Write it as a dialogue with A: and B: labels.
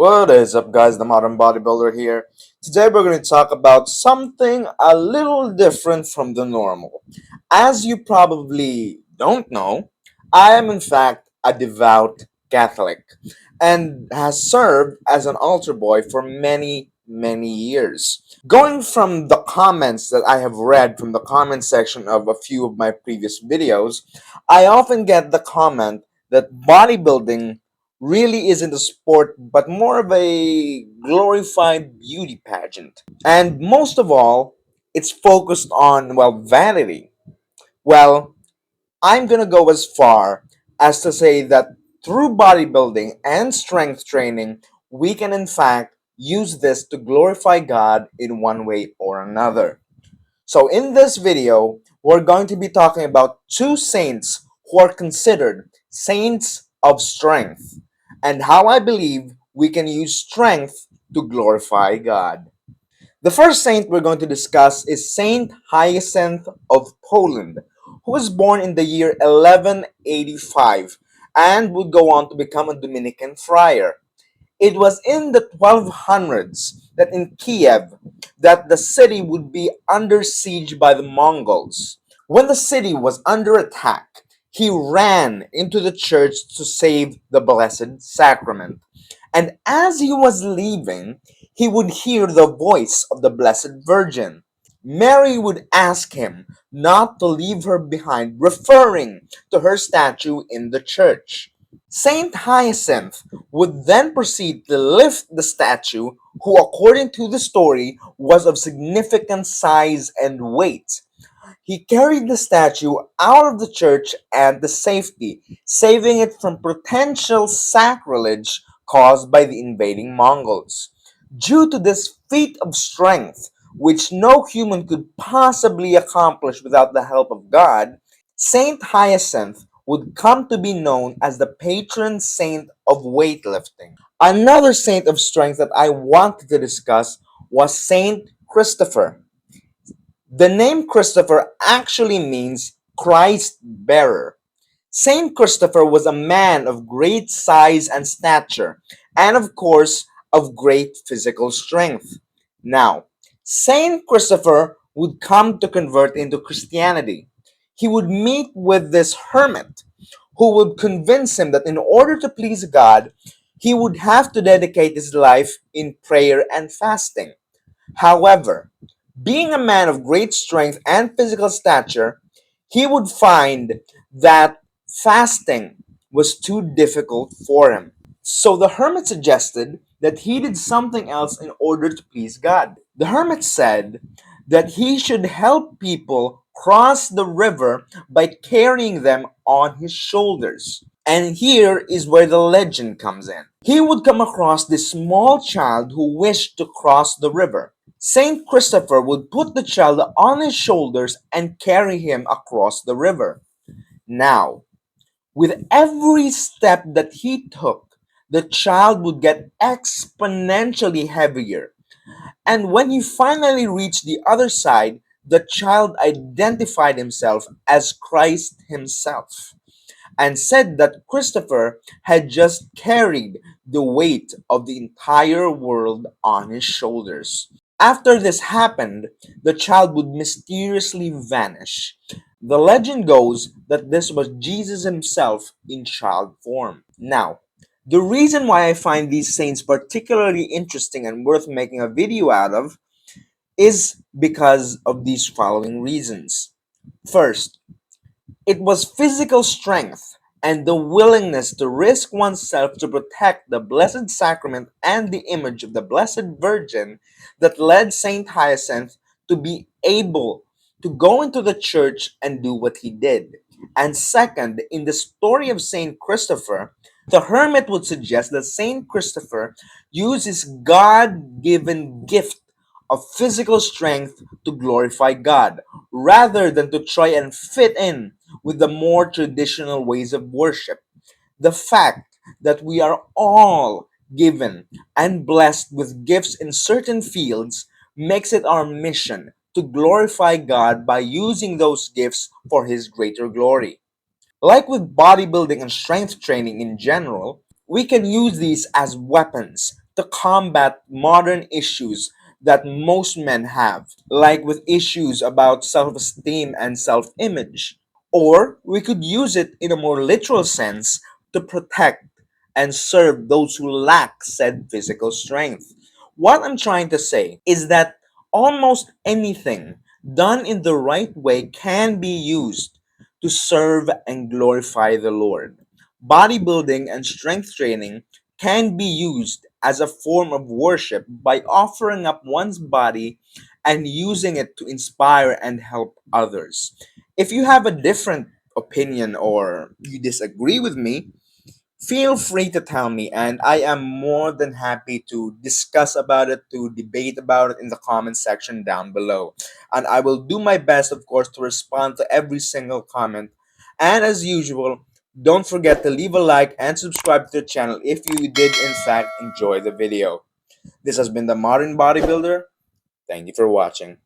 A: What is up, guys? The Modern Bodybuilder here. Today, we're going to talk about something a little different from the normal. As you probably don't know, I am in fact a devout Catholic and has served as an altar boy for many years. Going from the comments that I have read from the comment section of a few of my previous videos, I often get the comment that bodybuilding really isn't a sport but more of a glorified beauty pageant. And most of all, it's focused on, vanity. Well, I'm gonna go as far as to say that through bodybuilding and strength training, we can in fact use this to glorify God in one way or another. So, in this video, we're going to be talking about two saints who are considered saints of strength and how I believe we can use strength to glorify God. The first saint we're going to discuss is Saint Hyacinth of Poland, who was born in the year 1185 and would go on to become a Dominican friar. It was in the 1200s that in Kiev that the city would be under siege by the Mongols. When the city was under attack, he ran into the church to save the Blessed Sacrament. And as he was leaving, he would hear the voice of the Blessed Virgin. Mary would ask him not to leave her behind, referring to her statue in the church. Saint Hyacinth would then proceed to lift the statue, who, according to the story, was of significant size and weight. He carried the statue out of the church and to safety, saving it from potential sacrilege caused by the invading Mongols. Due to this feat of strength, which no human could possibly accomplish without the help of God, Saint Hyacinth would come to be known as the patron saint of weightlifting. Another saint of strength that I wanted to discuss was Saint Christopher. The name Christopher actually means Christ bearer. Saint Christopher was a man of great size and stature, and of course, of great physical strength. Now, Saint Christopher would come to convert into Christianity. He would meet with this hermit who would convince him that in order to please God, he would have to dedicate his life in prayer and fasting. However, being a man of great strength and physical stature, he would find that fasting was too difficult for him. So the hermit suggested that he did something else in order to please God. The hermit said that he should help people cross the river by carrying them on his shoulders. And here is where the legend comes in. He would come across this small child who wished to cross the river. Saint Christopher would put the child on his shoulders and carry him across the river. Now, with every step that he took, the child would get exponentially heavier. And when he finally reached the other side, the child identified himself as Christ himself and said that Christopher had just carried the weight of the entire world on his shoulders. After this happened, the child would mysteriously vanish. The legend goes that this was Jesus himself in child form. Now, the reason why I find these saints particularly interesting and worth making a video out of is because of these following reasons. First, it was physical strength and the willingness to risk oneself to protect the Blessed Sacrament and the image of the Blessed Virgin that led Saint Hyacinth to be able to go into the church and do what he did. And second, in the story of Saint Christopher, the hermit would suggest that Saint Christopher used his God given gift of physical strength to glorify God, rather than to try and fit in with the more traditional ways of worship. The fact that we are all given and blessed with gifts in certain fields makes it our mission to glorify God by using those gifts for His greater glory. Like with bodybuilding and strength training in general, we can use these as weapons to combat modern issues that most men have, like with issues about self esteem and self image. Or we could use it in a more literal sense to protect and serve those who lack said physical strength. What I'm trying to say is that almost anything done in the right way can be used to serve and glorify the Lord. Bodybuilding and strength training can be used as a form of worship by offering up one's body and using it to inspire and help others. If you have a different opinion or you disagree with me, feel free to tell me, and I am more than happy to discuss about it, to debate about it in the comment section down below. And I will do my best, of course, to respond to every single comment. And as usual, don't forget to leave a like and subscribe to the channel if you did, in fact, enjoy the video. This has been the Modern Bodybuilder. Thank you for watching.